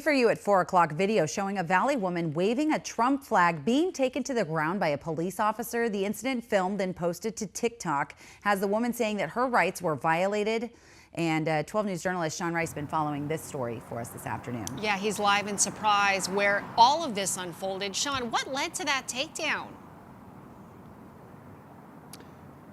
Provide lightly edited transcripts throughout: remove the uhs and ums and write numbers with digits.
For you at 4 o'clock, video showing a Valley woman waving a Trump flag being taken to the ground by a police officer. The incident, filmed and posted to TikTok, has the woman saying that her rights were violated. And 12 News journalist Sean Rice has been following this story for us this afternoon. Yeah, he's live in Surprise where all of this unfolded. Sean, what led to that takedown?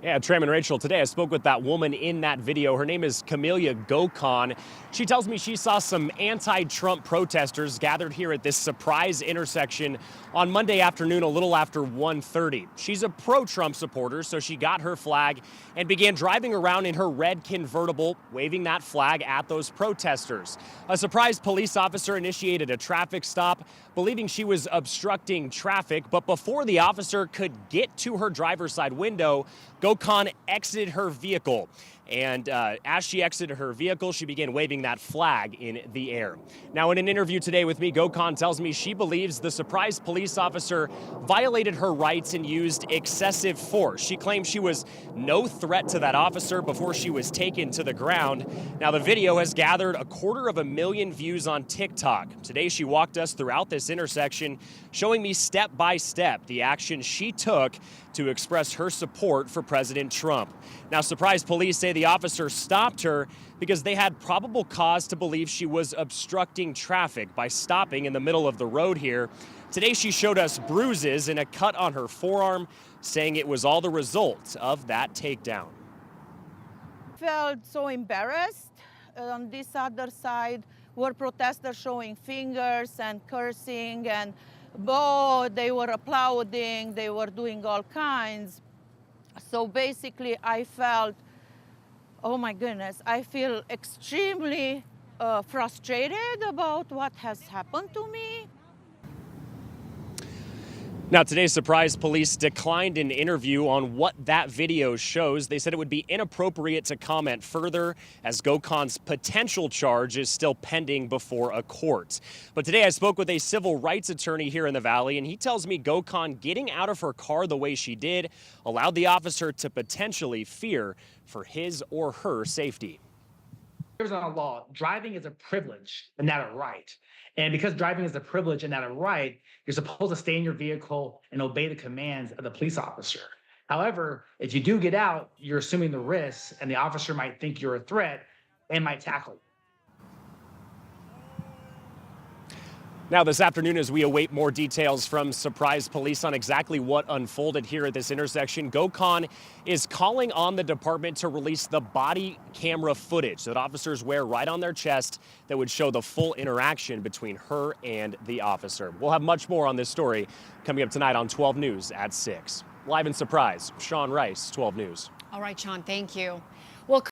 Yeah, Tram and Rachel, today I spoke with that woman in that video. Her name is Camelia Gokhan. She tells me she saw some anti-Trump protesters gathered here at this Surprise intersection on Monday afternoon, a little after 1:30. She's a pro-Trump supporter, so she got her flag and began driving around in her red convertible, waving that flag at those protesters. A Surprise police officer initiated a traffic stop, believing she was obstructing traffic, but before the officer could get to her driver's side window, Gokhan exited her vehicle. And as she exited her vehicle, she began waving that flag in the air. Now, in an interview today with me, Gokhan tells me she believes the Surprise police officer violated her rights and used excessive force. She claims she was no threat to that officer before she was taken to the ground. Now, the video has gathered 250,000 views on TikTok. Today, she walked us throughout this intersection, showing me step by step the action she took to express her support for President Trump. Now, Surprise police say the officer stopped her because they had probable cause to believe she was obstructing traffic by stopping in the middle of the road here. Today, she showed us bruises and a cut on her forearm, saying it was all the result of that takedown. I felt so embarrassed. On this other side were protesters showing fingers and cursing, and they were applauding, they were doing all kinds. So basically I felt, oh my goodness, I feel extremely frustrated about what has happened to me. Now, today, Surprise police declined an interview on what that video shows. They said it would be inappropriate to comment further as Gokhan's potential charge is still pending before a court. But today I spoke with a civil rights attorney here in the Valley, and he tells me Gokhan getting out of her car the way she did allowed the officer to potentially fear for his or her safety. There's a law. Driving is a privilege and not a right. And because driving is a privilege and not a right, you're supposed to stay in your vehicle and obey the commands of the police officer. However, if you do get out, you're assuming the risks, and the officer might think you're a threat and might tackle you. Now, this afternoon, as we await more details from Surprise police on exactly what unfolded here at this intersection, Gokhan is calling on the department to release the body camera footage that officers wear right on their chest that would show the full interaction between her and the officer. We'll have much more on this story coming up tonight on 12 News at 6. Live in Surprise, Sean Rice, 12 News. All right, Sean, thank you.